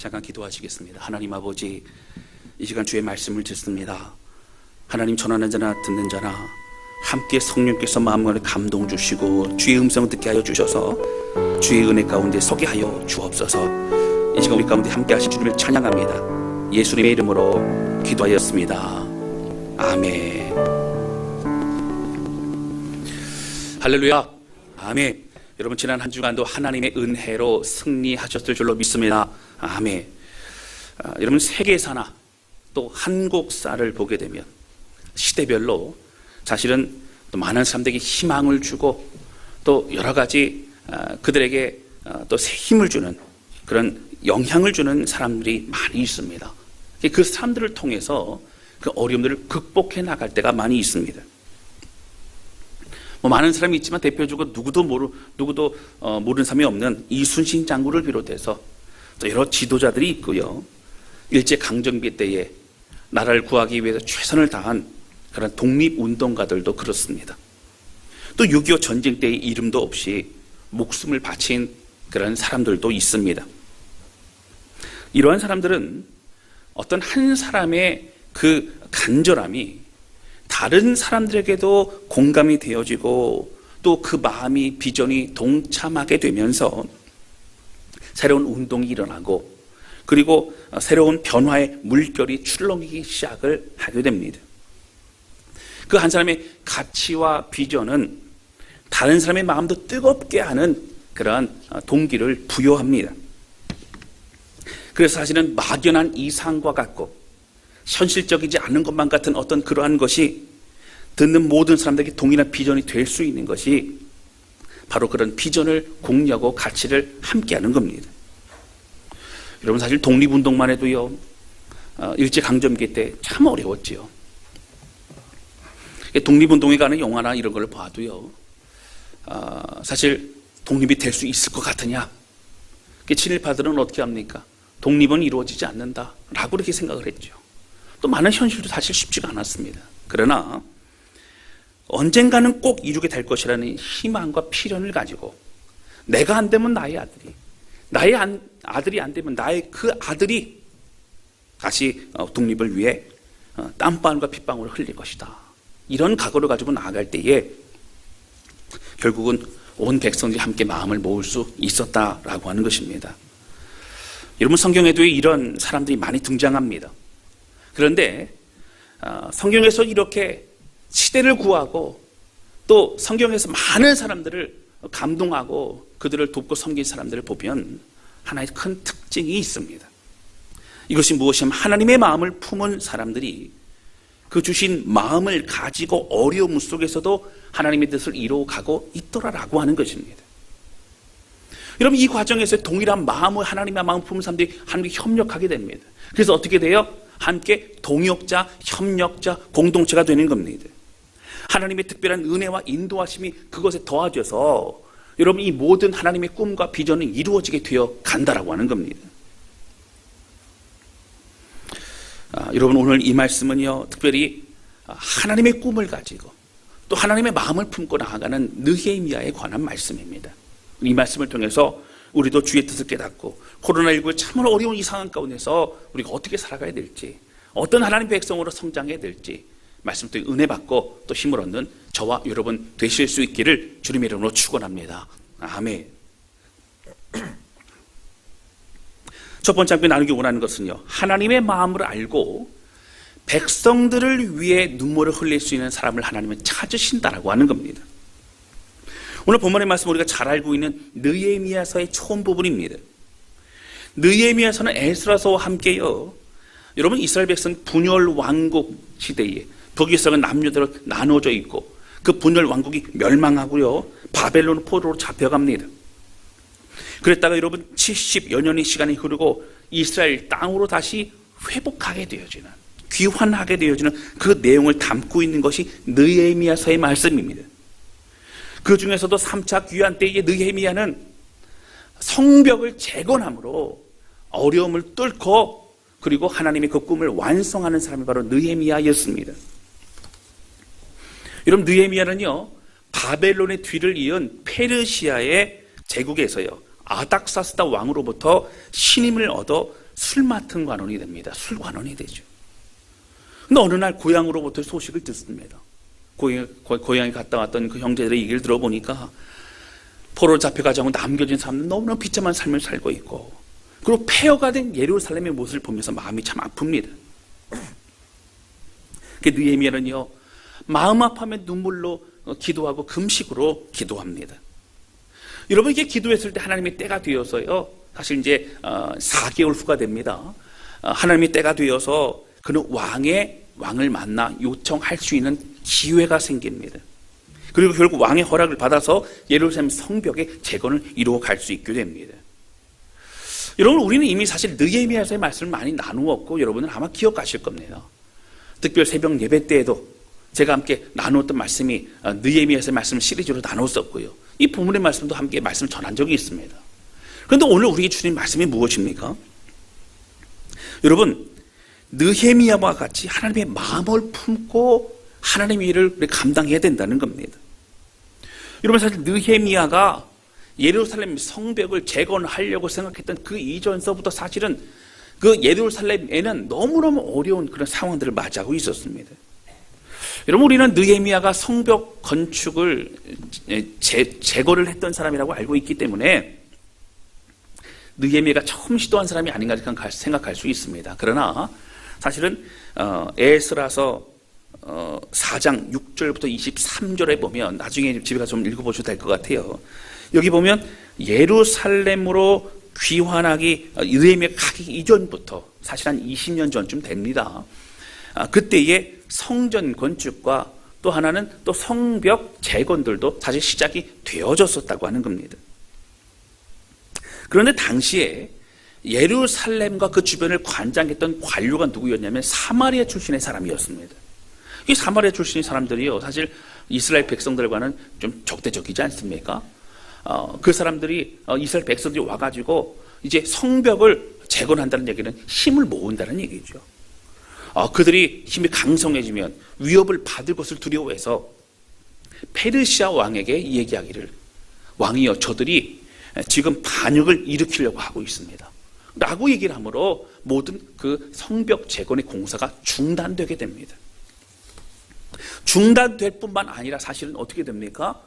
잠깐 기도하시겠습니다. 하나님 아버지, 이 시간 주의 말씀을 듣습니다. 하나님, 전하는 자나 듣는 자나 함께 성령께서 마음을 감동 주시고 주의 음성을 듣게 하여 주셔서 주의 은혜 가운데 서게 하여 주옵소서. 이 시간 우리 가운데 함께 하신 주님을 찬양합니다. 예수님의 이름으로 기도하였습니다. 아멘. 할렐루야. 아멘. 여러분, 지난 한 주간도 하나님의 은혜로 승리하셨을 줄로 믿습니다. 아멘. 여러분, 세계사나 또 한국사를 보게 되면 시대별로 사실은 또 많은 사람들에게 희망을 주고 또 여러 가지 그들에게 또 힘을 주는 그런 영향을 주는 사람들이 많이 있습니다. 그 사람들을 통해서 그 어려움들을 극복해 나갈 때가 많이 있습니다. 많은 사람이 있지만 대표적으로 누구도 모르는 사람이 없는 이순신 장군을 비롯해서 또 여러 지도자들이 있고요. 일제강점기 때에 나라를 구하기 위해서 최선을 다한 그런 독립운동가들도 그렇습니다. 또 6.25 전쟁 때의 이름도 없이 목숨을 바친 그런 사람들도 있습니다. 이러한 사람들은 어떤 한 사람의 그 간절함이 다른 사람들에게도 공감이 되어지고 또 그 마음이 비전이 동참하게 되면서 새로운 운동이 일어나고 그리고 새로운 변화의 물결이 출렁이기 시작을 하게 됩니다. 그 한 사람의 가치와 비전은 다른 사람의 마음도 뜨겁게 하는 그러한 동기를 부여합니다. 그래서 사실은 막연한 이상과 같고 현실적이지 않은 것만 같은 어떤 그러한 것이 듣는 모든 사람들에게 동일한 비전이 될 수 있는 것이 바로 그런 비전을 공유하고 가치를 함께하는 겁니다. 여러분, 사실 독립운동만 해도요, 일제강점기 때 참 어려웠지요. 독립운동에 관한 영화나 이런 걸 봐도요, 사실 독립이 될 수 있을 것 같으냐? 친일파들은 어떻게 합니까? 독립은 이루어지지 않는다라고 이렇게 생각을 했죠. 또 많은 현실도 사실 쉽지가 않았습니다. 그러나 언젠가는 꼭 이루게 될 것이라는 희망과 필연을 가지고 내가 안 되면 나의 아들이 안 되면 나의 그 아들이 다시 독립을 위해 땀방울과 핏방울을 흘릴 것이다. 이런 각오를 가지고 나아갈 때에 결국은 온 백성들이 함께 마음을 모을 수 있었다라고 하는 것입니다. 여러분, 성경에도 이런 사람들이 많이 등장합니다. 그런데 성경에서 이렇게 시대를 구하고 또 성경에서 많은 사람들을 감동하고 그들을 돕고 섬긴 사람들을 보면 하나의 큰 특징이 있습니다. 이것이 무엇이냐면 하나님의 마음을 품은 사람들이 그 주신 마음을 가지고 어려움 속에서도 하나님의 뜻을 이루어가고 있더라라고 하는 것입니다. 여러분, 이 과정에서 동일한 마음을 하나님의 마음 품은 사람들이 함께 협력하게 됩니다. 그래서 어떻게 돼요? 함께 동역자, 협력자, 공동체가 되는 겁니다. 하나님의 특별한 은혜와 인도하심이 그것에 더해져서 여러분, 이 모든 하나님의 꿈과 비전이 이루어지게 되어 간다라고 하는 겁니다. 여러분, 오늘 이 말씀은요, 특별히 하나님의 꿈을 가지고 또 하나님의 마음을 품고 나아가는 느헤미야에 관한 말씀입니다. 이 말씀을 통해서 우리도 주의 뜻을 깨닫고 코로나19의 참으로 어려운 이 상황 가운데서 우리가 어떻게 살아가야 될지, 어떤 하나님 백성으로 성장해야 될지 말씀 또 은혜 받고 또 힘을 얻는 저와 여러분 되실 수 있기를 주님의 이름으로 축원합니다. 아멘. 첫 번째 함께 나누기 원하는 것은요, 하나님의 마음을 알고 백성들을 위해 눈물을 흘릴 수 있는 사람을 하나님은 찾으신다라고 하는 겁니다. 오늘 본문의 말씀 우리가 잘 알고 있는 느헤미야서의 처음 부분입니다. 느헤미야서는 에스라서와 함께요, 여러분, 이스라엘 백성 분열 왕국 시대에 북이스라엘은 남유다로 나눠져 있고 그 분열 왕국이 멸망하고요, 바벨론 포로로 잡혀갑니다. 그랬다가 여러분 70여 년의 시간이 흐르고 이스라엘 땅으로 다시 회복하게 되어지는, 귀환하게 되어지는 그 내용을 담고 있는 것이 느헤미야서의 말씀입니다. 그 중에서도 3차 귀환 때의 느헤미야는 성벽을 재건함으로 어려움을 뚫고 그리고 하나님의 그 꿈을 완성하는 사람이 바로 느헤미야였습니다. 여러분, 느헤미야는요, 바벨론의 뒤를 이은 페르시아의 제국에서요, 아닥사스다 왕으로부터 신임을 얻어 술 맡은 관원이 됩니다. 술 관원이 되죠. 근데 어느 날 고향으로부터 소식을 듣습니다. 고향에 갔다 왔던 그 형제들의 얘기를 들어보니까 포로 잡혀가지고 남겨진 사람들은 너무나 비참한 삶을 살고 있고, 그리고 폐허가 된 예루살렘의 모습을 보면서 마음이 참 아픕니다. 느헤미야는요, 마음 아파하며 눈물로 기도하고 금식으로 기도합니다. 여러분, 이게 기도했을 때 하나님의 때가 되어서요, 사실 이제 4개월 후가 됩니다. 하나님의 때가 되어서 그는 왕을 만나 요청할 수 있는 기회가 생깁니다. 그리고 결국 왕의 허락을 받아서 예루살렘 성벽의 재건을 이루어 갈 수 있게 됩니다. 여러분, 우리는 이미 사실 느헤미야서의 말씀을 많이 나누었고, 여러분은 아마 기억하실 겁니다. 특별 새벽 예배 때에도 제가 함께 나누었던 말씀이 느헤미야서의 말씀을 시리즈로 나눴었고요. 이 본문의 말씀도 함께 말씀을 전한 적이 있습니다. 그런데 오늘 우리에게 주신 말씀이 무엇입니까? 여러분, 느헤미야와 같이 하나님의 마음을 품고 하나님의 일을 감당해야 된다는 겁니다. 여러분, 사실 느헤미야가 예루살렘 성벽을 재건하려고 생각했던 그 이전서부터 사실은 그 예루살렘에는 너무너무 어려운 그런 상황들을 맞이하고 있었습니다. 여러분, 우리는 느헤미야가 성벽 건축을 재건을 했던 사람이라고 알고 있기 때문에 느헤미야가 처음 시도한 사람이 아닌가 생각할 수 있습니다. 그러나 사실은 에스라서 4장 6절부터 23절에 보면, 나중에 집에 가서 좀 읽어보셔도 될 것 같아요. 여기 보면 예루살렘으로 귀환하기, 느헤미야가 가기 이전부터 사실 한 20년 전쯤 됩니다. 그때의 성전 건축과 또 하나는 또 성벽 재건들도 사실 시작이 되어졌었다고 하는 겁니다. 그런데 당시에 예루살렘과 그 주변을 관장했던 관료가 누구였냐면 사마리아 출신의 사람이었습니다. 이 사마리아 출신의 사람들이요, 사실 이스라엘 백성들과는 좀 적대적이지 않습니까? 그 사람들이 이스라엘 백성들이 와가지고 이제 성벽을 재건한다는 얘기는 힘을 모은다는 얘기죠. 그들이 힘이 강성해지면 위협을 받을 것을 두려워해서 페르시아 왕에게 얘기하기를, 왕이여, 저들이 지금 반역을 일으키려고 하고 있습니다 라고 얘기를 하므로 모든 그 성벽 재건의 공사가 중단되게 됩니다. 중단될 뿐만 아니라 사실은 어떻게 됩니까?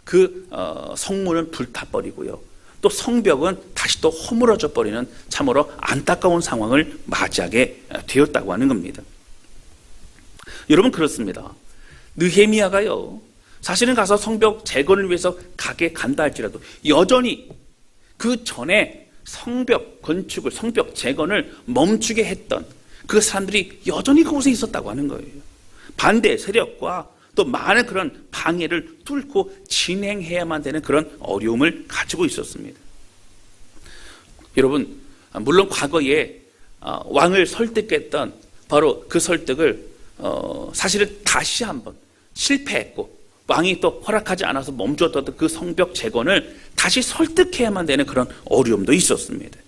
그 성문은 불타버리고요, 또 성벽은 다시 또 허물어져 버리는 참으로 안타까운 상황을 맞이하게 되었다고 하는 겁니다. 여러분, 그렇습니다. 느헤미야가요, 사실은 가서 성벽 재건을 위해서 간다 할지라도 여전히 그 전에 성벽 건축을, 성벽 재건을 멈추게 했던 그 사람들이 여전히 그곳에 있었다고 하는 거예요. 반대 세력과 또 많은 그런 방해를 뚫고 진행해야만 되는 그런 어려움을 가지고 있었습니다. 여러분, 물론 과거에 왕을 설득했던 바로 그 설득을 사실은 다시 한번 실패했고, 왕이 또 허락하지 않아서 멈췄던 그 성벽 재건을 다시 설득해야만 되는 그런 어려움도 있었습니다.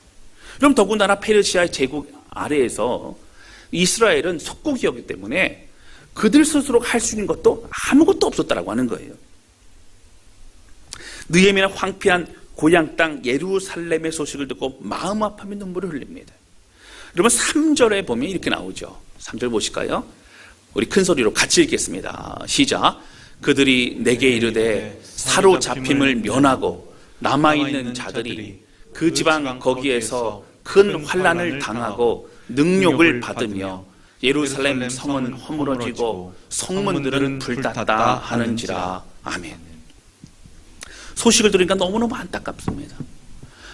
그럼 더군다나 페르시아의 제국 아래에서 이스라엘은 속국이었기 때문에 그들 스스로 할 수 있는 것도 아무것도 없었다라고 하는 거예요. 느헤미야는 황폐한 고향 땅 예루살렘의 소식을 듣고 마음 아파하며 눈물을 흘립니다. 여러분, 3절에 보면 이렇게 나오죠. 3절 보실까요? 우리 큰 소리로 같이 읽겠습니다. 시작. 그들이 내게 이르되 사로잡힘을 면하고 남아있는 자들이 그 지방 거기에서 큰 환난을 당하고 능욕을 받으며 예루살렘 성은 허물어지고 성문들은 불탔다 하는지라. 아멘. 소식을 들으니까 너무너무 안타깝습니다.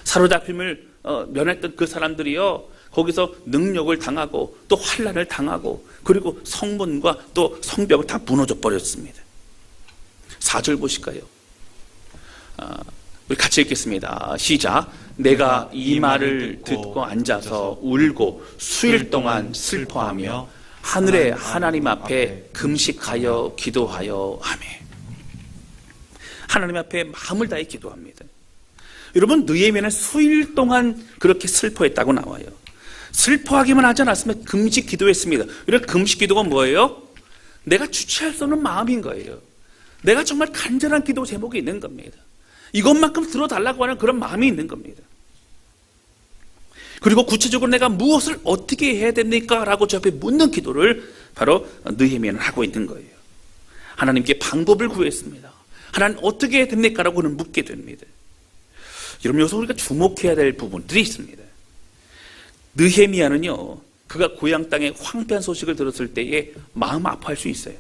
사로잡힘을 면했던 그 사람들이요, 거기서 능력을 당하고 또 환난을 당하고, 그리고 성문과 또 성벽을 다 무너져 버렸습니다. 4절 보실까요? 우리 같이 읽겠습니다. 시작. 내가 이 말을 듣고 앉아서 울고 수일 동안 슬퍼하며 하늘의 하나님 앞에 금식하여 기도하여. 아멘. 하나님 앞에 마음을 다해 기도합니다. 여러분, 느헤미야는 수일 동안 그렇게 슬퍼했다고 나와요. 슬퍼하기만 하지 않았으면 금식 기도했습니다. 이런 금식 기도가 뭐예요? 내가 주체할 수 없는 마음인 거예요. 내가 정말 간절한 기도 제목이 있는 겁니다. 이것만큼 들어달라고 하는 그런 마음이 있는 겁니다. 그리고 구체적으로 내가 무엇을 어떻게 해야 됩니까? 라고 저 앞에 묻는 기도를 바로 느헤미야는 하고 있는 거예요. 하나님께 방법을 구했습니다. 하나님 어떻게 해야 됩니까? 라고는 묻게 됩니다. 여러분, 여기서 우리가 주목해야 될 부분들이 있습니다. 느헤미야는요, 그가 고향 땅의 황폐한 소식을 들었을 때에 마음 아파할 수 있어요.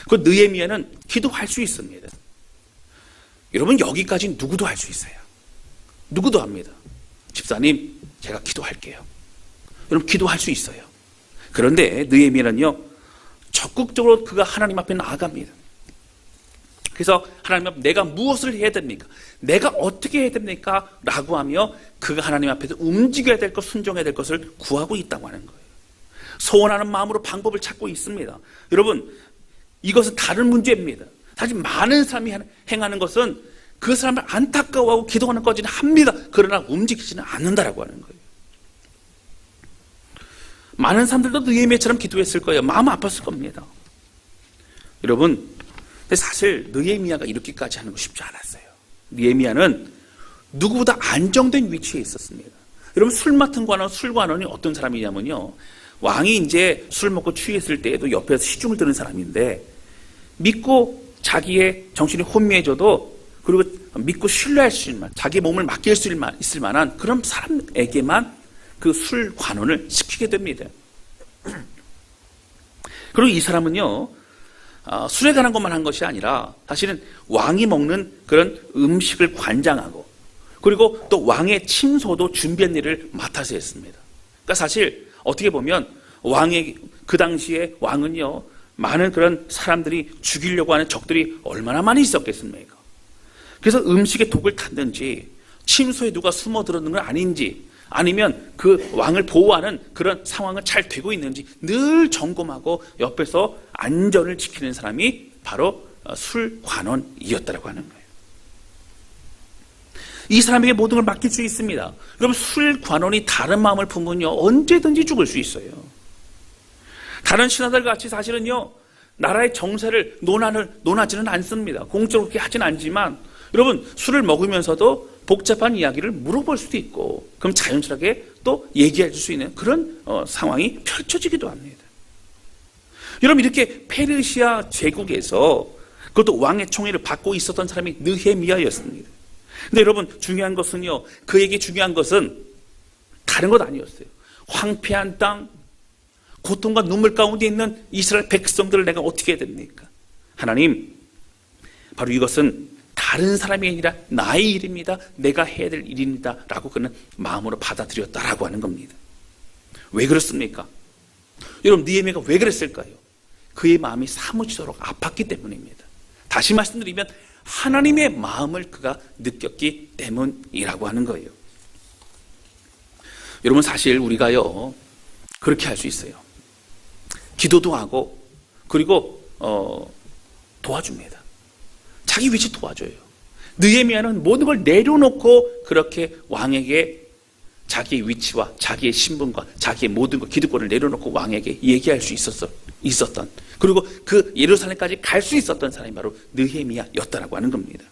그 느헤미야는 기도할 수 있습니다. 여러분, 여기까지 누구도 할 수 있어요. 누구도 합니다. 집사님, 제가 기도할게요. 여러분, 기도할 수 있어요. 그런데 느헤미야는요, 적극적으로 그가 하나님 앞에 나아갑니다. 그래서 하나님 앞에 내가 무엇을 해야 됩니까? 내가 어떻게 해야 됩니까? 라고 하며 그가 하나님 앞에서 움직여야 될 것, 순종해야 될 것을 구하고 있다고 하는 거예요. 소원하는 마음으로 방법을 찾고 있습니다. 여러분, 이것은 다른 문제입니다. 사실 많은 사람이 행하는 것은 그 사람을 안타까워하고 기도하는 것까지는 합니다. 그러나 움직이지는 않는다라고 하는 거예요. 많은 사람들도 느헤미야처럼 기도했을 거예요. 마음 아팠을 겁니다. 여러분, 근데 사실 느헤미야가 이렇게까지 하는 거 쉽지 않았어요. 느헤미야는 누구보다 안정된 위치에 있었습니다. 여러분, 술 맡은 관원, 술관원이 어떤 사람이냐면요, 왕이 이제 술 먹고 취했을 때에도 옆에서 시중을 드는 사람인데, 믿고 자기의 정신이 혼미해져도, 그리고 믿고 신뢰할 수 있는, 자기 몸을 맡길 수 있을 만한 그런 사람에게만 그 술 관원을 시키게 됩니다. 그리고 이 사람은요, 술에 관한 것만 한 것이 아니라 사실은 왕이 먹는 그런 음식을 관장하고, 그리고 또 왕의 침소도 준비한 일을 맡아서 했습니다. 그러니까 사실 어떻게 보면 그 당시에 왕은요, 많은 그런 사람들이 죽이려고 하는 적들이 얼마나 많이 있었겠습니까? 그래서 음식에 독을 탔는지, 침소에 누가 숨어들었는 건 아닌지, 아니면 그 왕을 보호하는 그런 상황은 잘 되고 있는지 늘 점검하고 옆에서 안전을 지키는 사람이 바로 술관원이었다고 하는 거예요. 이 사람에게 모든 걸 맡길 수 있습니다. 여러분, 술관원이 다른 마음을 품으면요, 언제든지 죽을 수 있어요. 다른 신하들 같이 사실은요, 나라의 정세를 논하지는 않습니다. 공적으로 그렇게 하진 않지만, 여러분, 술을 먹으면서도 복잡한 이야기를 물어볼 수도 있고, 그럼 자연스럽게 또 얘기해 줄 수 있는 그런 상황이 펼쳐지기도 합니다. 여러분, 이렇게 페르시아 제국에서 그것도 왕의 총애를 받고 있었던 사람이 느헤미야였습니다. 근데 여러분, 중요한 것은요, 그에게 중요한 것은 다른 것 아니었어요. 황폐한 땅, 고통과 눈물 가운데 있는 이스라엘 백성들을 내가 어떻게 해야 됩니까? 하나님, 바로 이것은 다른 사람이 아니라 나의 일입니다. 내가 해야 될 일입니다. 라고 그는 마음으로 받아들였다라고 하는 겁니다. 왜 그렇습니까? 여러분, 느헤미야가 왜 그랬을까요? 그의 마음이 사무치도록 아팠기 때문입니다. 다시 말씀드리면 하나님의 마음을 그가 느꼈기 때문이라고 하는 거예요. 여러분, 사실 우리가요, 그렇게 할 수 있어요. 기도도 하고, 그리고 도와줍니다. 자기 위치 도와줘요. 느헤미야는 모든 걸 내려놓고 그렇게 왕에게 자기의 위치와 자기의 신분과 자기의 모든 것, 기득권을 내려놓고 왕에게 얘기할 수 있었던, 그리고 그 예루살렘까지 갈 수 있었던 사람이 바로 느헤미야였다라고 하는 겁니다.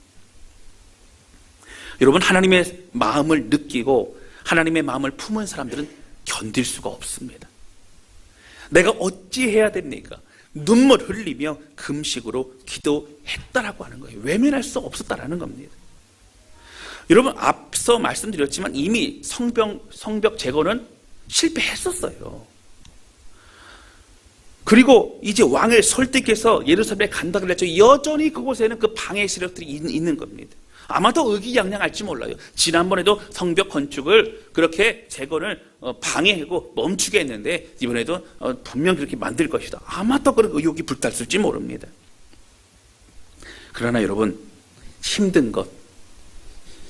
여러분, 하나님의 마음을 느끼고 하나님의 마음을 품은 사람들은 견딜 수가 없습니다. 내가 어찌 해야 됩니까? 눈물 흘리며 금식으로 기도했다라고 하는 거예요. 외면할 수 없었다라는 겁니다. 여러분, 앞서 말씀드렸지만 이미 성벽 제거는 실패했었어요. 그리고 이제 왕을 설득해서 예루살렘에 간다 그랬죠. 여전히 그곳에는 그 방해 세력들이 있는 겁니다. 아마도 의기양양할지 몰라요. 지난번에도 성벽 건축을 그렇게 재건을 방해하고 멈추게 했는데 이번에도 분명 그렇게 만들 것이다. 아마 또 그런 의욕이 불탔을지 모릅니다. 그러나 여러분, 힘든 것,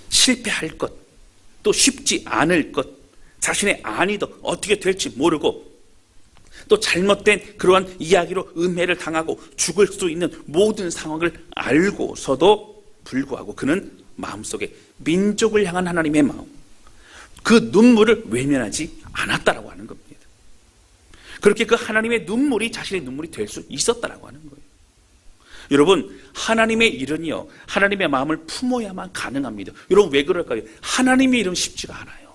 실패할 것, 또 쉽지 않을 것, 자신의 안위도 어떻게 될지 모르고 또 잘못된 그러한 이야기로 음해를 당하고 죽을 수 있는 모든 상황을 알고서도 불구하고 그는 마음속에 민족을 향한 하나님의 마음, 그 눈물을 외면하지 않았다라고 하는 겁니다. 그렇게 그 하나님의 눈물이 자신의 눈물이 될 수 있었다라고 하는 거예요. 여러분, 하나님의 일은요, 하나님의 마음을 품어야만 가능합니다. 여러분, 왜 그럴까요? 하나님의 일은 쉽지가 않아요.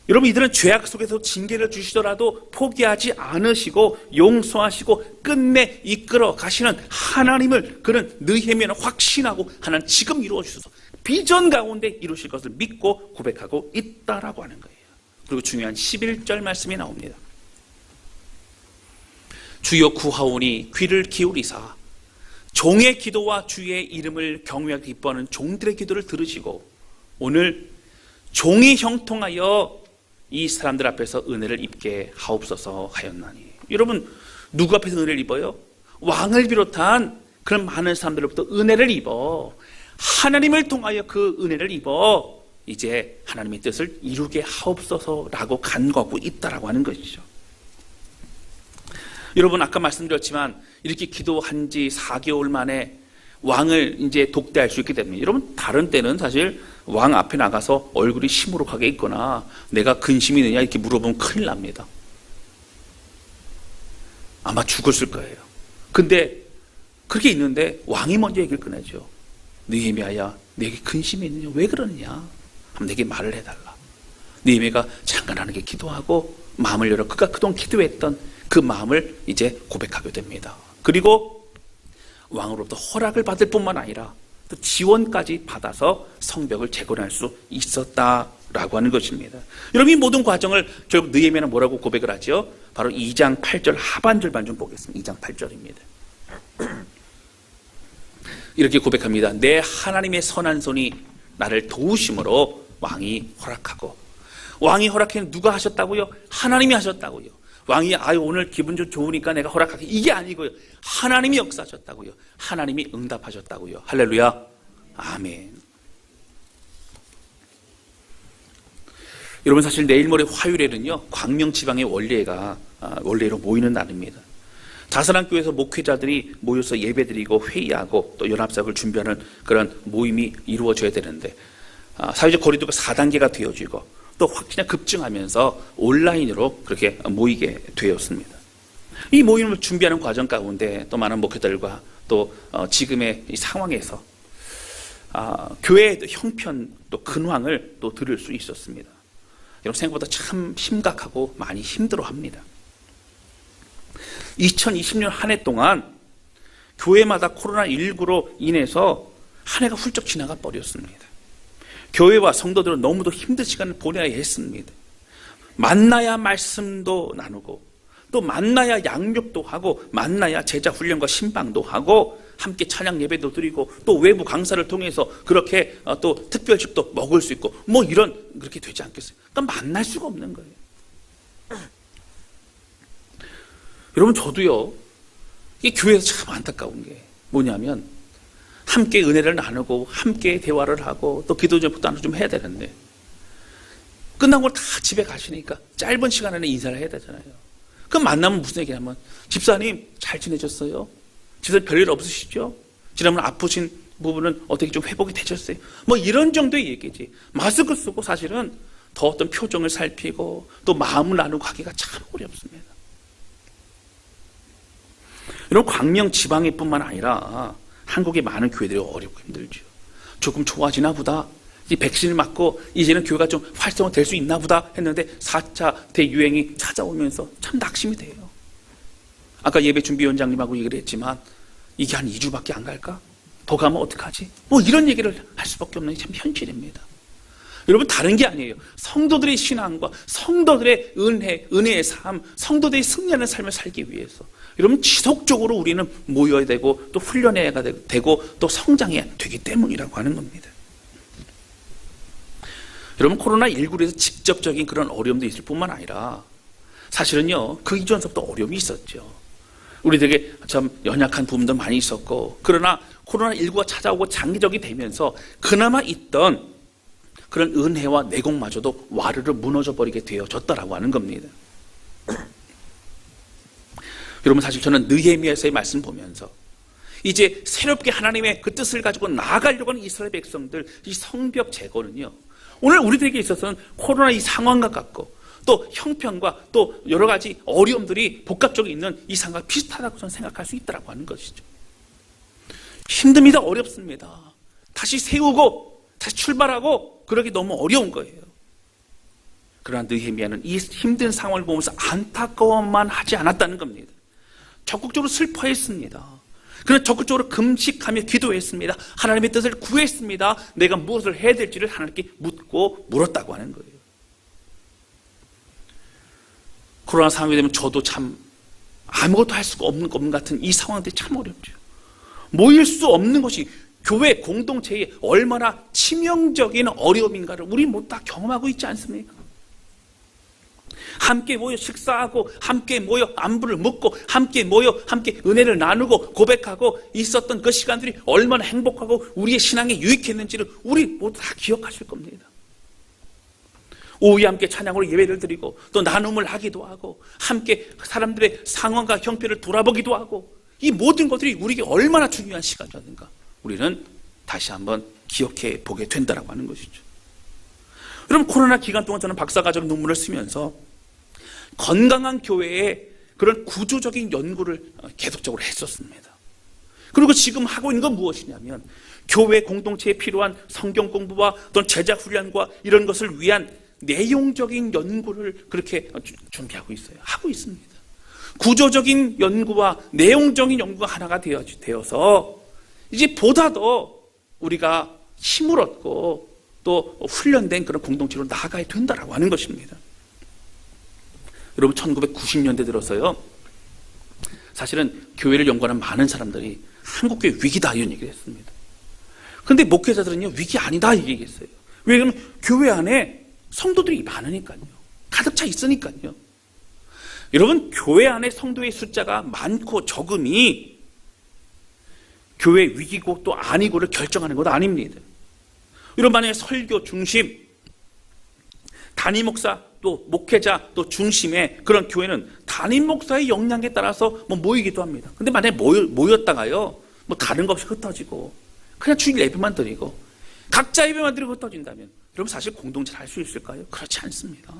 여러분, 이들은 죄악 속에서 징계를 주시더라도 포기하지 않으시고 용서하시고 끝내 이끌어 가시는 하나님을 그는 느헤미야는 확신하고 하나님 지금 이루어 주셔서 비전 가운데 이루실 것을 믿고 고백하고 있다라고 하는 거예요. 그리고 중요한 11절 말씀이 나옵니다. 주여 구하오니 귀를 기울이사 종의 기도와 주의 이름을 경외하게 기뻐하는 종들의 기도를 들으시고 오늘 종이 형통하여 이 사람들 앞에서 은혜를 입게 하옵소서 하였나니. 여러분, 누구 앞에서 은혜를 입어요? 왕을 비롯한 그런 많은 사람들로부터 은혜를 입어 하나님을 통하여 그 은혜를 입어 이제 하나님의 뜻을 이루게 하옵소서라고 간구하고 있다라고 하는 것이죠. 여러분, 아까 말씀드렸지만 이렇게 기도한 지 4개월 만에 왕을 이제 독대할 수 있게 됩니다. 여러분, 다른 때는 사실 왕 앞에 나가서 얼굴이 시무룩하게 있거나 내가 근심이 되냐 이렇게 물어보면 큰일 납니다. 아마 죽었을 거예요. 근데 그렇게 있는데 왕이 먼저 얘기를 꺼내죠. 느헤미야야, 내게 근심이 있느냐? 왜 그러느냐? 한번 내게 말을 해달라. 느헤미야가 장관하게 기도하고 마음을 열어 그가 그동안 기도했던 그 마음을 이제 고백하게 됩니다. 그리고 왕으로부터 허락을 받을 뿐만 아니라 또 지원까지 받아서 성벽을 재건할 수 있었다라고 하는 것입니다. 여러분, 이 모든 과정을 결국 느헤미야는 뭐라고 고백을 하죠? 바로 2장 8절 하반절만 좀 보겠습니다. 2장 8절입니다. 이렇게 고백합니다. 내 하나님의 선한 손이 나를 도우심으로 왕이 허락하고. 왕이 허락해 누가 하셨다고요? 하나님이 하셨다고요. 왕이 오늘 기분 좀 좋으니까 내가 허락하게, 이게 아니고요. 하나님이 역사하셨다고요. 하나님이 응답하셨다고요. 할렐루야. 아멘. 여러분, 사실 내일 모레 화요일에는요 광명지방의 원례로 모이는 날입니다. 다사랑교회에서 목회자들이 모여서 예배드리고 회의하고 또 연합사역을 준비하는 그런 모임이 이루어져야 되는데 사회적 거리두기가 4단계가 되어지고 또 확진이 급증하면서 온라인으로 그렇게 모이게 되었습니다. 이 모임을 준비하는 과정 가운데 또 많은 목회자들과 또 지금의 이 상황에서 교회의 형편 또 근황을 또 들을 수 있었습니다. 여러분, 생각보다 참 심각하고 많이 힘들어합니다. 2020년 한 해 동안 교회마다 코로나19로 인해서 한 해가 훌쩍 지나가 버렸습니다. 교회와 성도들은 너무도 힘든 시간을 보내야 했습니다. 만나야 말씀도 나누고 또 만나야 양육도 하고 만나야 제자 훈련과 신방도 하고 함께 찬양 예배도 드리고 또 외부 강사를 통해서 그렇게 또 특별식도 먹을 수 있고 뭐 이런 그렇게 되지 않겠어요? 그러니까 만날 수가 없는 거예요. 여러분, 저도요 이 교회에서 참 안타까운 게 뭐냐면 함께 은혜를 나누고 함께 대화를 하고 또 기도 제목도 좀 해야 되는데 끝나고 다 집에 가시니까 짧은 시간 안에 인사를 해야 되잖아요. 그럼 만나면 무슨 얘기냐면 집사님 잘 지내셨어요? 집사님 별일 없으시죠? 지난번 아프신 부분은 어떻게 좀 회복이 되셨어요? 뭐 이런 정도의 얘기지. 마스크 쓰고 사실은 더 어떤 표정을 살피고 또 마음을 나누고 하기가 참 어렵습니다. 이런 광명 지방에 뿐만 아니라 한국의 많은 교회들이 어렵고 힘들죠. 조금 좋아지나 보다. 이 백신을 맞고 이제는 교회가 좀 활성화될 수 있나 보다 했는데 4차 대유행이 찾아오면서 참 낙심이 돼요. 아까 예배준비위원장님하고 얘기를 했지만 이게 한 2주밖에 안 갈까? 더 가면 어떡하지? 뭐 이런 얘기를 할 수밖에 없는 게 참 현실입니다. 여러분, 다른 게 아니에요. 성도들의 신앙과 성도들의 은혜의 삶, 성도들의 승리하는 삶을 살기 위해서 여러분, 지속적으로 우리는 모여야 되고 또 훈련해야 되고 또 성장해야 되기 때문이라고 하는 겁니다. 여러분, 코로나19로 해서 직접적인 그런 어려움도 있을 뿐만 아니라 사실은요 그 이전서부터 어려움이 있었죠. 우리들에게 참 연약한 부분도 많이 있었고, 그러나 코로나19가 찾아오고 장기적이 되면서 그나마 있던 그런 은혜와 내공마저도 와르르 무너져 버리게 되어졌다라고 하는 겁니다. 여러분, 사실 저는 느헤미야서의 말씀 보면서 이제 새롭게 하나님의 그 뜻을 가지고 나아가려고 하는 이스라엘 백성들 이 성벽 재건은요 오늘 우리들에게 있어서는 코로나 이 상황과 같고 또 형편과 또 여러 가지 어려움들이 복합적으로 있는 이 상황과 비슷하다고 저는 생각할 수 있다고 하는 것이죠. 힘듭니다. 어렵습니다. 다시 세우고 다시 출발하고 그러기 너무 어려운 거예요. 그러나 느헤미야는 이 힘든 상황을 보면서 안타까워만 하지 않았다는 겁니다. 적극적으로 슬퍼했습니다. 그는 적극적으로 금식하며 기도했습니다. 하나님의 뜻을 구했습니다. 내가 무엇을 해야 될지를 하나님께 묻고 물었다고 하는 거예요. 코로나 상황이 되면 저도 참 아무것도 할 수가 없는 것 같은 이 상황들이 참 어렵죠. 모일 수 없는 것이 교회 공동체에 얼마나 치명적인 어려움인가를 우리 모두 다 경험하고 있지 않습니까? 함께 모여 식사하고 함께 모여 안부를 묻고 함께 모여 함께 은혜를 나누고 고백하고 있었던 그 시간들이 얼마나 행복하고 우리의 신앙에 유익했는지를 우리 모두 다 기억하실 겁니다. 오후에 함께 찬양으로 예배를 드리고 또 나눔을 하기도 하고 함께 사람들의 상황과 형편을 돌아보기도 하고 이 모든 것들이 우리에게 얼마나 중요한 시간이었는가 우리는 다시 한번 기억해 보게 된다고 하는 것이죠. 여러분, 코로나 기간 동안 저는 박사과정 논문을 쓰면서 건강한 교회의 그런 구조적인 연구를 계속적으로 했었습니다. 그리고 지금 하고 있는 건 무엇이냐면 교회 공동체에 필요한 성경 공부와 또는 제작 훈련과 이런 것을 위한 내용적인 연구를 그렇게 준비하고 있어요. 하고 있습니다. 구조적인 연구와 내용적인 연구가 하나가 되어서 이제 보다 더 우리가 힘을 얻고 또 훈련된 그런 공동체로 나아가야 된다라고 하는 것입니다. 여러분, 1990년대 들어서요, 사실은 교회를 연구하는 많은 사람들이 한국교회 위기다 이런 얘기를 했습니다. 그런데 목회자들은요, 위기 아니다 이 얘기했어요. 왜냐하면 교회 안에 성도들이 많으니까요. 가득 차 있으니까요. 여러분, 교회 안에 성도의 숫자가 많고 적음이 교회 위기고 또 아니고를 결정하는 것 아닙니다. 여러분, 만약에 설교 중심, 담임 목사 또 목회자 또 중심의 그런 교회는 담임 목사의 역량에 따라서 모이기도 합니다. 근데 만약에 모였다가요, 다른 것 없이 흩어지고 그냥 주일 예배만 드리고 각자 예배만 드리고 흩어진다면 여러분, 사실 공동체를 할 수 있을까요? 그렇지 않습니다.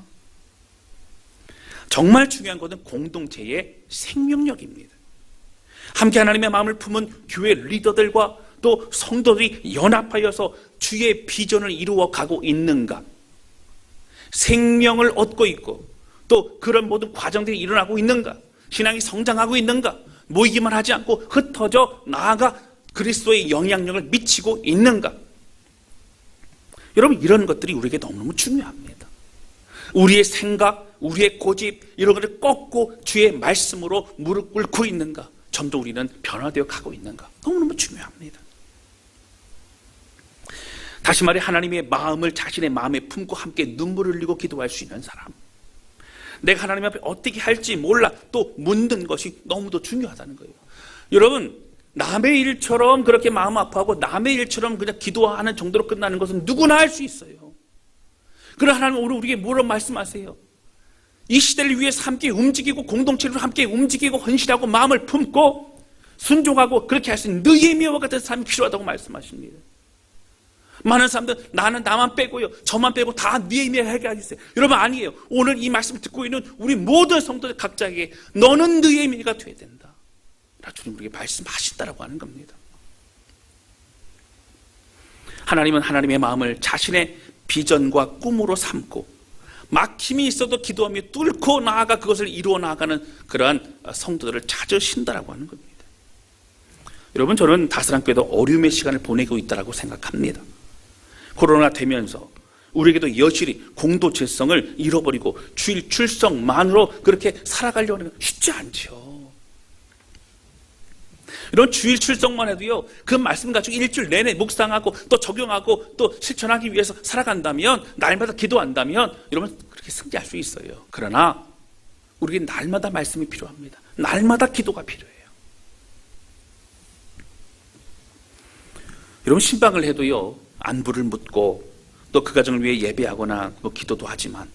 정말 중요한 것은 공동체의 생명력입니다. 함께 하나님의 마음을 품은 교회 리더들과 또 성도들이 연합하여서 주의 비전을 이루어 가고 있는가, 생명을 얻고 있고 또 그런 모든 과정들이 일어나고 있는가, 신앙이 성장하고 있는가, 모이기만 하지 않고 흩어져 나아가 그리스도의 영향력을 미치고 있는가. 여러분, 이런 것들이 우리에게 너무너무 중요합니다. 우리의 생각, 우리의 고집 이런 것을 꺾고 주의 말씀으로 무릎 꿇고 있는가, 점점 우리는 변화되어 가고 있는가, 너무너무 중요합니다. 다시 말해, 하나님의 마음을 자신의 마음에 품고 함께 눈물을 흘리고 기도할 수 있는 사람, 내가 하나님 앞에 어떻게 할지 몰라 또 묻는 것이 너무도 중요하다는 거예요. 여러분, 남의 일처럼 그렇게 마음 아파하고 남의 일처럼 그냥 기도하는 정도로 끝나는 것은 누구나 할 수 있어요. 그러나 하나님은 오늘 우리에게 뭐라고 말씀하세요? 이 시대를 위해서 함께 움직이고 공동체로 함께 움직이고 헌신하고 마음을 품고 순종하고 그렇게 할 수 있는 느헤미야와 같은 사람이 필요하다고 말씀하십니다. 많은 사람들 나는 나만 빼고요, 저만 빼고 다 느헤미야가 해결하겠어요. 여러분, 아니에요. 오늘 이 말씀을 듣고 있는 우리 모든 성도들 각자에게 너는 느헤미야가 돼야 된다, 주님 우리에게 말씀하신다라고 하는 겁니다. 하나님은 하나님의 마음을 자신의 비전과 꿈으로 삼고 막힘이 있어도 기도하며 뚫고 나아가 그것을 이루어 나아가는 그러한 성도들을 찾으신다라고 하는 겁니다. 여러분, 저는 다스랑교회도 어려움의 시간을 보내고 있다고 생각합니다. 코로나 되면서 우리에게도 여실히 공동체성을 잃어버리고 주일 출석만으로 그렇게 살아가려는 건 쉽지 않죠. 이런 주일 출석만 해도요, 그 말씀 가지고 일주일 내내 묵상하고 또 적용하고 또 실천하기 위해서 살아간다면, 날마다 기도한다면 여러분 그렇게 승리할 수 있어요. 그러나 우리에게 날마다 말씀이 필요합니다. 날마다 기도가 필요해요. 여러분, 신방을 해도요, 안부를 묻고 또 그 가정을 위해 예배하거나 기도도 하지만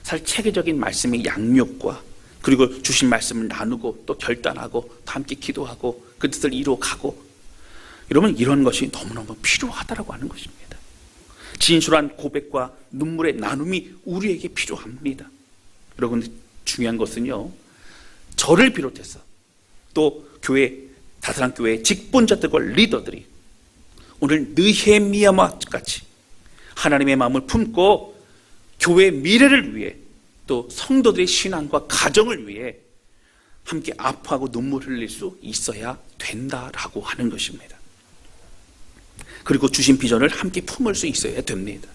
사실 체계적인 말씀의 양육과 그리고 주신 말씀을 나누고 또 결단하고 또 함께 기도하고 그 뜻을 이루어가고, 여러분, 이런 것이 너무너무 필요하다라고 하는 것입니다. 진실한 고백과 눈물의 나눔이 우리에게 필요합니다. 여러분, 중요한 것은요, 저를 비롯해서 또 교회, 다스랑교회의 직분자들과 리더들이 오늘 느헤미야와 같이 하나님의 마음을 품고 교회의 미래를 위해 또 성도들의 신앙과 가정을 위해 함께 아파하고 눈물 흘릴 수 있어야 된다라고 하는 것입니다. 그리고 주신 비전을 함께 품을 수 있어야 됩니다.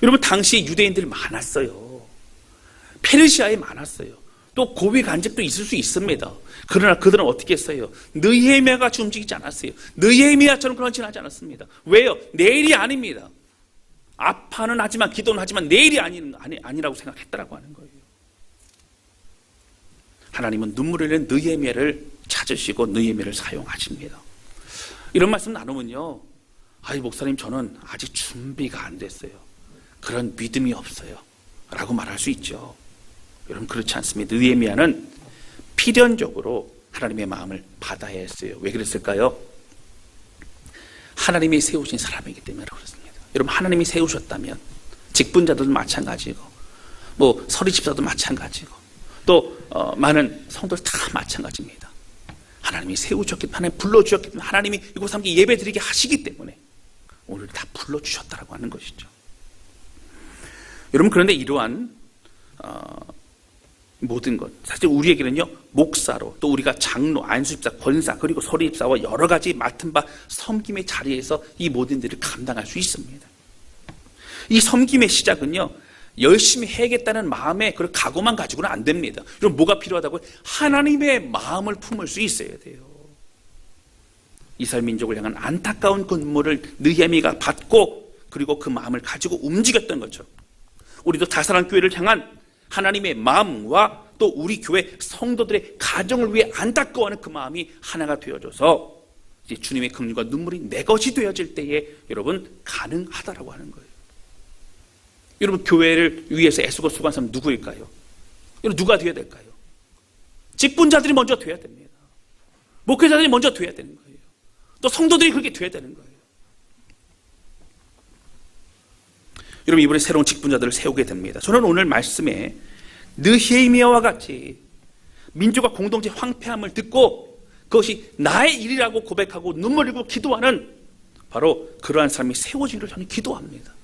여러분, 당시 유대인들이 많았어요. 페르시아에 많았어요. 또 고위 간직도 있을 수 있습니다. 그러나 그들은 어떻게 했어요? 느헤미야가 같이 움직이지 않았어요. 느헤미야처럼 그렇지는 하지 않았습니다. 왜요? 내일이 아닙니다. 아파는 하지만 기도는 하지만 내일이 아니라고 생각했다라고 하는 거예요. 하나님은 눈물을 흘린 느헤미야를 찾으시고 느헤미야를 사용하십니다. 이런 말씀 나누면요, 아이 목사님, 저는 아직 준비가 안 됐어요. 그런 믿음이 없어요 라고 말할 수 있죠. 여러분, 그렇지 않습니다. 느헤미야는 필연적으로 하나님의 마음을 받아야 했어요. 왜 그랬을까요? 하나님이 세우신 사람이기 때문에 그렇습니다. 여러분, 하나님이 세우셨다면 직분자들도 마찬가지고 뭐 서리 집사도 마찬가지고 또 많은 성도들 다 마찬가지입니다. 하나님이 세우셨기 때문에, 하나님 불러주셨기 때문에, 하나님이 이곳 함께 예배드리게 하시기 때문에 오늘 다 불러주셨다라고 하는 것이죠. 여러분, 그런데 이러한 모든 것, 사실 우리에게는요, 목사로 또 우리가 장로, 안수집사, 권사, 그리고 서리집사와 여러 가지 맡은 바 섬김의 자리에서 이 모든 일을 감당할 수 있습니다. 이 섬김의 시작은요, 열심히 해야겠다는 마음의 그런 각오만 가지고는 안 됩니다. 그럼 뭐가 필요하다고요? 하나님의 마음을 품을 수 있어야 돼요. 이스라엘 민족을 향한 안타까운 그 눈물을 느헤미야가 받고 그리고 그 마음을 가지고 움직였던 것처럼 우리도 다사랑 교회를 향한 하나님의 마음과 또 우리 교회 성도들의 가정을 위해 안타까워하는 그 마음이 하나가 되어져서 이제 주님의 긍휼과 눈물이 내 것이 되어질 때에 여러분 가능하다라고 하는 거예요. 여러분, 교회를 위해서 애쓰고 수고한 사람 누구일까요? 여러분, 누가 되어야 될까요? 직분자들이 먼저 되어야 됩니다. 목회자들이 먼저 되어야 되는 거예요. 또 성도들이 그렇게 되어야 되는 거예요. 여러분, 이번에 새로운 직분자들을 세우게 됩니다. 저는 오늘 말씀에 느헤미야와 같이 민족과 공동체 황폐함을 듣고 그것이 나의 일이라고 고백하고 눈물 흘리고 기도하는 바로 그러한 사람이 세워지기를 저는 기도합니다.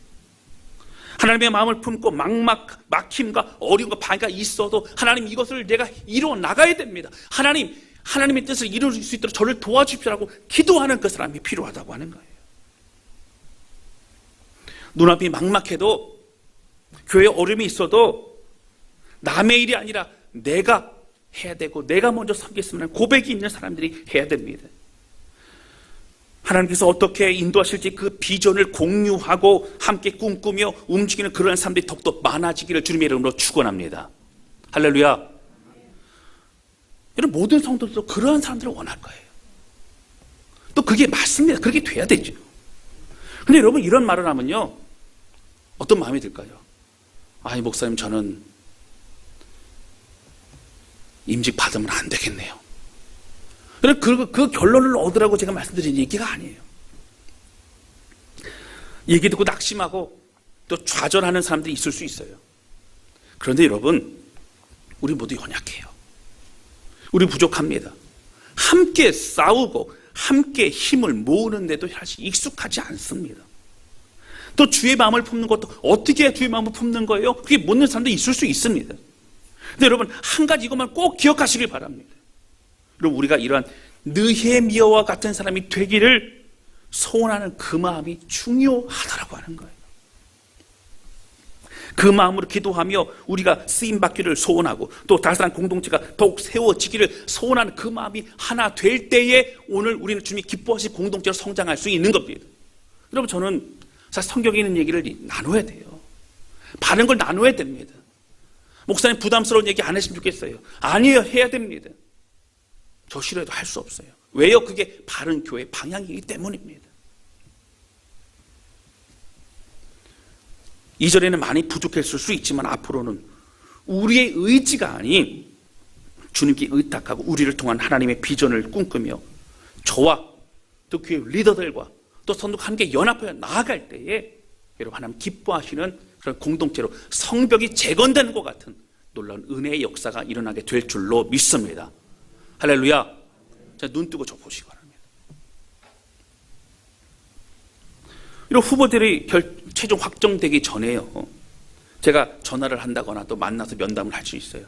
하나님의 마음을 품고 막힘과 어려움과 방해가 있어도 하나님, 이것을 내가 이루어 나가야 됩니다. 하나님의 뜻을 이룰 수 있도록 저를 도와주십시오라고 기도하는 그 사람이 필요하다고 하는 거예요. 눈앞이 막막해도 교회에 어려움이 있어도 남의 일이 아니라 내가 해야 되고 내가 먼저 섬겼으면 하는 고백이 있는 사람들이 해야 됩니다. 하나님께서 어떻게 인도하실지 그 비전을 공유하고 함께 꿈꾸며 움직이는 그러한 사람들이 더욱더 많아지기를 주님의 이름으로 축원합니다. 할렐루야. 여러분, 모든 성도들도 그러한 사람들을 원할 거예요. 또 그게 맞습니다. 그렇게 돼야 되죠. 근데 여러분, 이런 말을 하면요, 어떤 마음이 들까요? 아니 목사님, 저는 임직 받으면 안 되겠네요. 그 결론을 얻으라고 제가 말씀드린 얘기가 아니에요. 얘기 듣고 낙심하고 또 좌절하는 사람들이 있을 수 있어요. 그런데 여러분, 우리 모두 연약해요. 우리 부족합니다. 함께 싸우고 함께 힘을 모으는데도 사실 익숙하지 않습니다. 또 주의 마음을 품는 것도 어떻게 주의 마음을 품는 거예요? 그게 못는 사람도 있을 수 있습니다. 근데 여러분, 한 가지 이것만 꼭 기억하시길 바랍니다. 여러분, 우리가 이러한 느헤미야와 같은 사람이 되기를 소원하는 그 마음이 중요하다라고 하는 거예요. 그 마음으로 기도하며 우리가 쓰임받기를 소원하고 또 다른 공동체가 더욱 세워지기를 소원하는 그 마음이 하나 될 때에 오늘 우리는 주님이 기뻐하신 공동체로 성장할 수 있는 겁니다. 여러분, 저는 사실 성경에 있는 얘기를 나눠야 돼요. 바른 걸 나눠야 됩니다. 목사님, 부담스러운 얘기 안 했으면 좋겠어요. 아니에요, 해야 됩니다. 저 싫어해도 할 수 없어요. 왜요? 그게 바른 교회 방향이기 때문입니다. 이전에는 많이 부족했을 수 있지만 앞으로는 우리의 의지가 아닌 주님께 의탁하고 우리를 통한 하나님의 비전을 꿈꾸며 저와 또 교회 리더들과 또 성도가 함께 연합하여 나아갈 때에 여러분, 하나님 기뻐하시는 그런 공동체로 성벽이 재건되는 것 같은 놀라운 은혜의 역사가 일어나게 될 줄로 믿습니다. 할렐루야. 자, 눈 뜨고 저 보시기 바랍니다. 이런 후보들이 최종 확정되기 전에요, 제가 전화를 한다거나 또 만나서 면담을 할 수 있어요.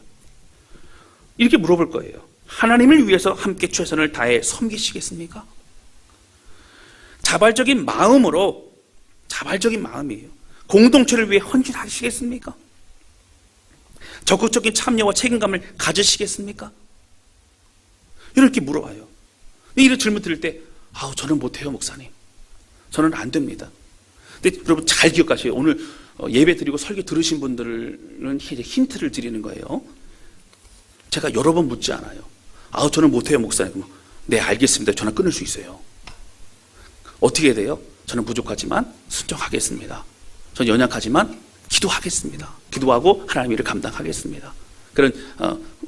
이렇게 물어볼 거예요. 하나님을 위해서 함께 최선을 다해 섬기시겠습니까? 자발적인 마음으로, 자발적인 마음이에요. 공동체를 위해 헌신하시겠습니까? 적극적인 참여와 책임감을 가지시겠습니까? 이렇게 물어봐요. 이런 질문 들을 때, 저는 못해요, 목사님. 저는 안 됩니다. 근데 여러분 잘 기억하세요. 오늘 예배 드리고 설교 들으신 분들은 이제 힌트를 드리는 거예요. 제가 여러 번 묻지 않아요. 저는 못해요, 목사님. 네, 알겠습니다. 전화 끊을 수 있어요. 어떻게 해야 돼요? 저는 부족하지만 순종하겠습니다. 저는 연약하지만 기도하겠습니다. 기도하고 하나님의 일을 감당하겠습니다. 그런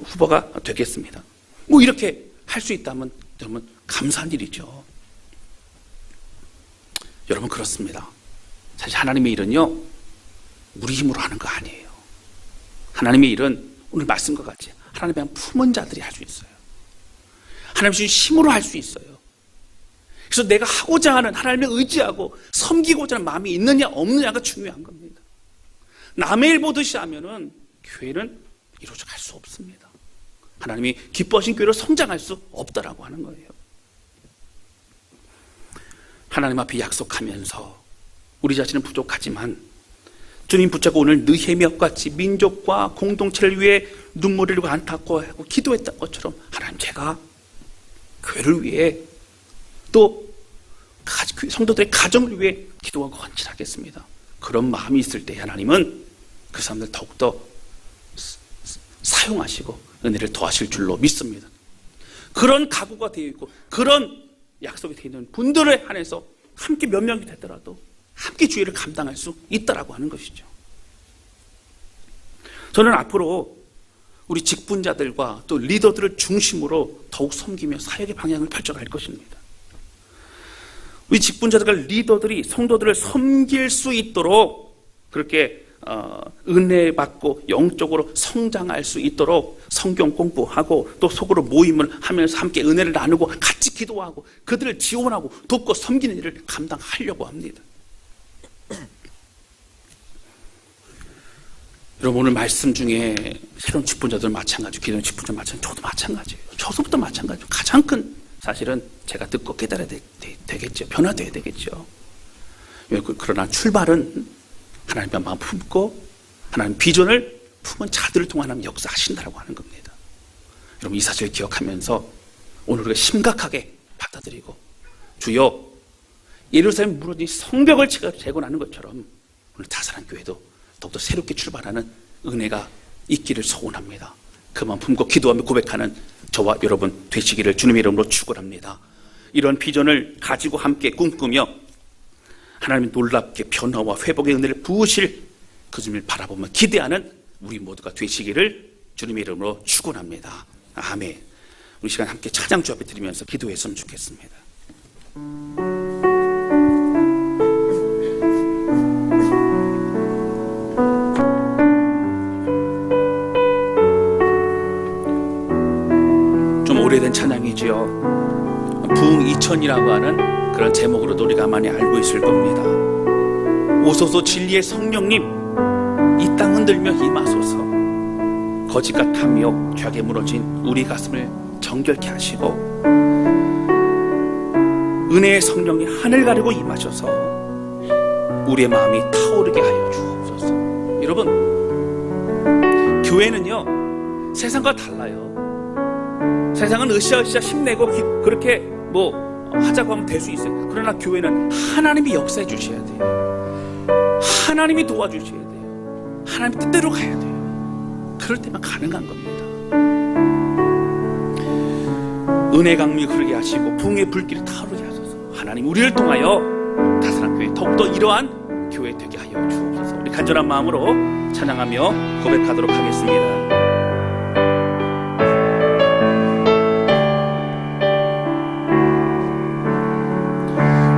후보가 되겠습니다. 뭐 이렇게 할 수 있다면 여러분 감사한 일이죠. 여러분 그렇습니다. 사실 하나님의 일은요, 우리 힘으로 하는 거 아니에요. 하나님의 일은 오늘 말씀과 같이 하나님의 품은 자들이 할 수 있어요. 하나님 주신 힘으로 할 수 있어요. 그래서 내가 하고자 하는, 하나님을 의지하고 섬기고자 하는 마음이 있느냐 없느냐가 중요한 겁니다. 남의 일 보듯이 하면은 교회는 이루어져 갈 수 없습니다. 하나님이 기뻐하신 교회로 성장할 수 없다라고 하는 거예요. 하나님 앞에 약속하면서 우리 자신은 부족하지만 주님 붙잡고 오늘 느헤미야와 같이 민족과 공동체를 위해 눈물을 흘리고 안타까워하고 기도했던 것처럼 하나님, 제가 교회를 위해 또 성도들의 가정을 위해 기도하고 헌신하겠습니다. 그런 마음이 있을 때 하나님은 그 사람들 더욱더 사용하시고 은혜를 더하실 줄로 믿습니다. 그런 각오가 되어 있고 그런 약속이 되어 있는 분들에 한해서 함께 몇 명이 되더라도 함께 주의를 감당할 수 있다라고 하는 것이죠. 저는 앞으로 우리 직분자들과 또 리더들을 중심으로 더욱 섬기며 사역의 방향을 펼쳐갈 것입니다. 우리 직분자들과 리더들이 성도들을 섬길 수 있도록 그렇게 은혜 받고 영적으로 성장할 수 있도록 성경 공부하고 또 속으로 모임을 하면서 함께 은혜를 나누고 같이 기도하고 그들을 지원하고 돕고 섬기는 일을 감당하려고 합니다. 여러분 오늘 말씀 중에 새로운 직분자들 마찬가지, 기존 직분자 마찬가지, 저도 마찬가지예요. 저서부터 마찬가지예요. 가장 큰 사실은 제가 듣고 깨달아야 되겠죠. 변화돼야 되겠죠. 그러나 출발은 하나님의 마음 품고 하나님 비전을 품은 자들을 통해 하나님 역사하신다라고 하는 겁니다. 여러분 이 사실을 기억하면서 오늘 우리가 심각하게 받아들이고 주여 예루살렘 무너진 성벽을 재건하는 것처럼 오늘 다산한 교회도 더욱더 새롭게 출발하는 은혜가 있기를 소원합니다. 그 마음 품고 기도하며 고백하는 저와 여러분 되시기를 주님의 이름으로 축원합니다. 이런 비전을 가지고 함께 꿈꾸며 하나님의 놀랍게 변화와 회복의 은혜를 부으실 그 주님을 바라보며 기대하는 우리 모두가 되시기를 주님의 이름으로 축원합니다. 아멘. 우리 시간 함께 찬양 주 앞에 드리면서 기도했으면 좋겠습니다. 좀 오래된 찬양이지요. 부흥 2000이라고 하는 그런 제목으로도 우리가 많이 알고 있을 겁니다. 오소서 진리의 성령님, 이 땅 흔들며 임하소서. 거짓 같으며 죄악에 무너진 우리 가슴을 정결케 하시고 은혜의 성령이 하늘 가르고 임하셔서 우리의 마음이 타오르게 하여 주옵소서. 여러분 교회는요 세상과 달라요. 세상은 으쌰으쌰 힘내고 그렇게 하자고 하면 될 수 있어요. 그러나 교회는 하나님이 역사해 주셔야 돼요. 하나님이 도와주셔야 돼요. 하나님 뜻대로 가야 돼요. 그럴 때만 가능한 겁니다. 은혜 강물이 흐르게 하시고 부흥의 불길이 타오르게 하소서. 하나님 우리를 통하여 다스란 교회 더욱더 이러한 교회 되게 하여 주옵소서. 우리 간절한 마음으로 찬양하며 고백하도록 하겠습니다.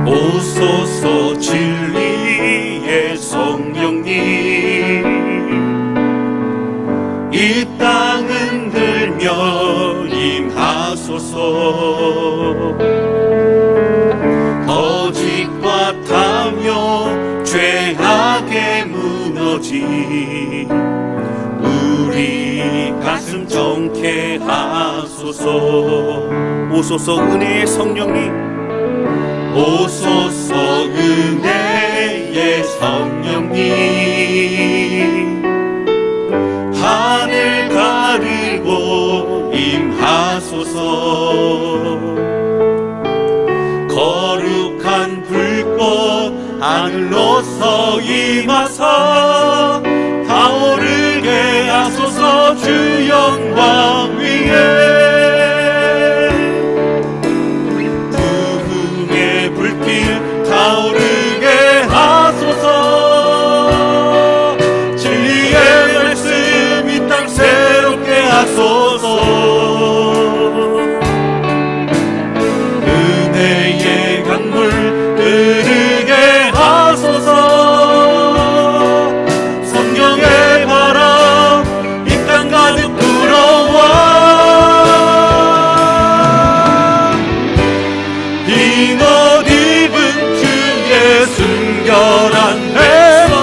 오소서 진리의 성령님, 이 땅은 들며 임하소서. 거짓과 탐욕 죄악에 무너진 아버지 우리 가슴 정케 하소서. 오소서 은혜의 성령님, 오소서 은혜의 성령님 하늘 가르고 임하소서. 거룩한 불꽃 하늘로서 임하사 타오르게 하소서. 주 영광 위에 부흥의 불길 타오르게 하소서. 진리의 말씀 이 땅 새롭게 하소서. 은혜의 강물 흐르게 하소서. 성령의 바람 이 땅 가득 불어와. 흰 옷 입은 주의 순결한 백성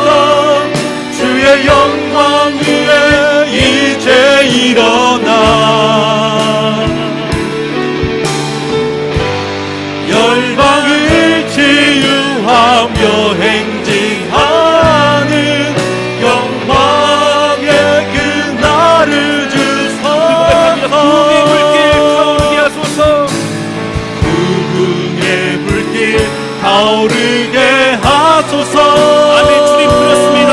주의 영광 위에 이제 일어나. 열방을 치유하며 행진하는 영광의 그 날을 주소서. 부흥의 불길 타오르게 하소서. 부흥의 불길 타오르게 하소서. 아멘. 주님 부르셨습니다.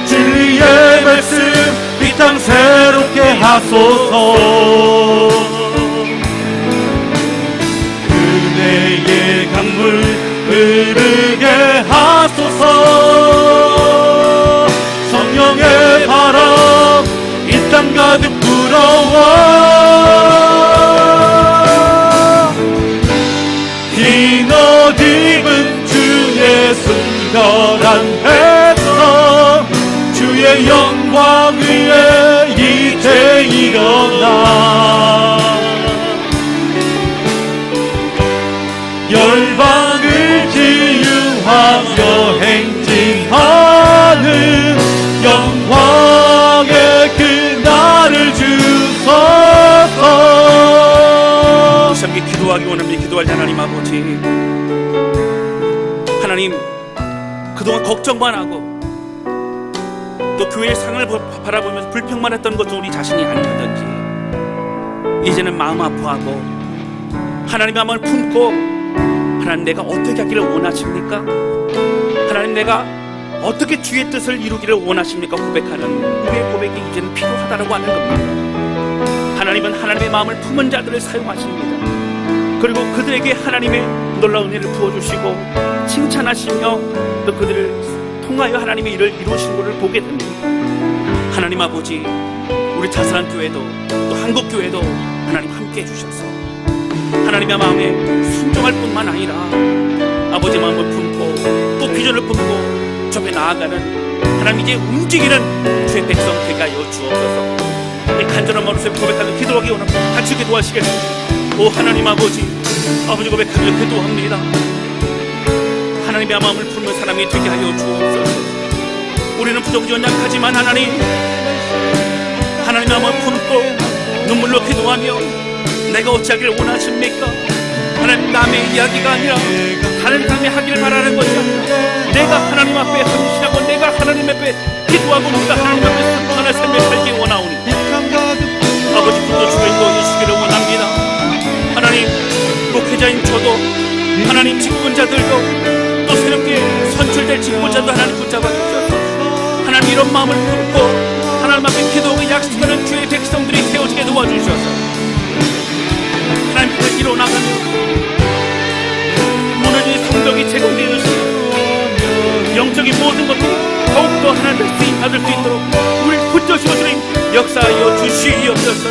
진리의 말씀 이 땅 새롭게 하소서. 은혜의 강물 흐르게 하소서. 성령의 바람 이 땅 가득 불어와. 흰 옷 입은 주의 순결한 백성 주의 영광 위에 이제 일어나. 열방을 치유하며 행진하는 영광의 그 날을 주소서. 함께 기도하기 원합니다. 기도할 때 하나님 아버지, 하나님 그동안 걱정만 하고 또 교회의 상을 바라보면서 불평만 했던 것도 우리 자신이 아니었던지 이제는 마음 아파하고 하나님의 마음을 품고 하나님 내가 어떻게 하기를 원하십니까? 하나님 내가 어떻게 주의 뜻을 이루기를 원하십니까? 고백하는 우리의 고백이 이제는 필요하다고 하는 겁니다. 하나님은 하나님의 마음을 품은 자들을 사용하십니다. 그리고 그들에게 하나님의 놀라운 은혜를 부어주시고 칭찬하시며 또 그들을 통하여 하나님의 일을 이루시는 것을 보게 됩니다. 하나님 아버지, 우리 자살한 교회도 또 한국교회도 하나님 함께 해주셔서 하나님의 마음에 순종할 뿐만 아니라 아버지 마음을 품고 또 비전을 품고 저에 나아가는 하나님 이제 움직이는 주의 백성 되게 하여 주옵소서. 내 간절한 마음으로 고백하는 기도하기 원합니다. 같이 기도하시겠습니다. 오 하나님 아버지, 아버지 고백하며 기도합니다. 하나님의 마음을 품는 사람이 되게 하여 주옵소서. 우리는 부족하고 연약하지만 하나님의 마음을 품고 눈물로 기도하며 내가 어찌하기를 원하십니까? 하나님 남의 이야기가 아니라 다른 사람이 하기를 바라는 것이 아니라 내가 하나님 앞에 헌신하고 내가 하나님 앞에 기도하고 내가 하나님 앞에 순종하는 삶을 살기 원하오니 아버지 분도 주를 도와주시기를 원합니다. 하나님 목회자인 저도 하나님 직분자들도 또 새롭게 선출될 직분자도 하나님 붙잡아 주셔서 하나님 이런 마음을 품고 하나님 앞에 기도하고 약속하는 주의 백성들이 세워지게 도와주셔서 하나님 앞에 일어나가는 무너진 성벽이 제공되는 시간 영적인 모든 것들이 더욱더 하나님의 쓰임 받을 수 있도록 우리를 붙드시고 주님 역사하여 주시옵소서.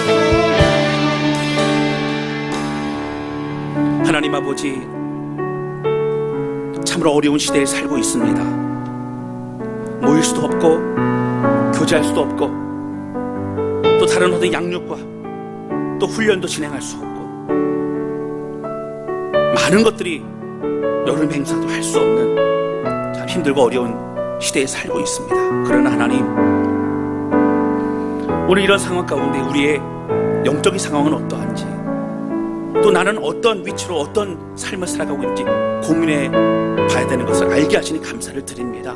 하나님 아버지, 참으로 어려운 시대에 살고 있습니다. 모일 수도 없고 교제할 수도 없고 또 다른 어떤 양육과 또 훈련도 진행할 수 없고 많은 것들이 여름 행사도 할 수 없는 참 힘들고 어려운 시대에 살고 있습니다. 그러나 하나님, 오늘 이런 상황 가운데 우리의 영적인 상황은 어떠한지, 또 나는 어떤 위치로 어떤 삶을 살아가고 있는지 고민해 봐야 되는 것을 알게 하시니 감사를 드립니다.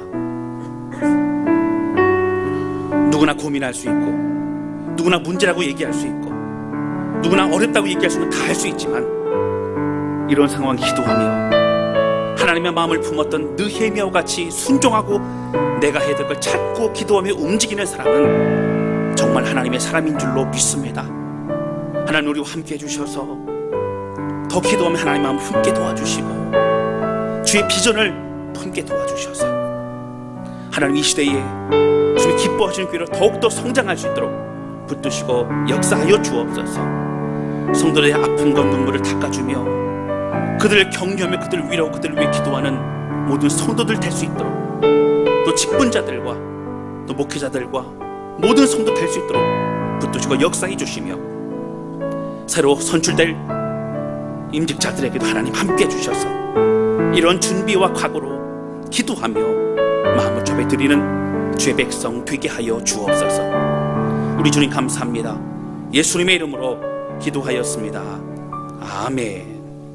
누구나 고민할 수 있고, 누구나 문제라고 얘기할 수 있고, 누구나 어렵다고 얘기할 수는 다 할 수 있지만, 이런 상황 기도하며 하나님의 마음을 품었던 느헤미야와 같이 순종하고 내가 해야 될 걸 찾고 기도하며 움직이는 사람은 정말 하나님의 사람인 줄로 믿습니다. 하나님, 우리와 함께 해주셔서 더 기도하며 하나님의 마음을 품게 도와주시고 주의 비전을 품게 도와주셔서 하나님, 이 시대에 주의 기뻐하시는 교회로 더욱더 성장할 수 있도록 붙드시고 역사하여 주옵소서. 성도들의 아픔과 눈물을 닦아주며 그들을 격려하며 그들을 위로하고 그들을 위해 기도하는 모든 성도들 될 수 있도록, 또 직분자들과 또 목회자들과 모든 성도 될 수 있도록 붙드시고 역사해 주시며, 새로 선출될 임직자들에게도 하나님 함께 해주셔서 이런 준비와 각오로 기도하며 마음을 접해 드리는 주의 백성 되게 하여 주옵소서. 우리 주님 감사합니다. 예수님의 이름으로 기도하였습니다. 아멘.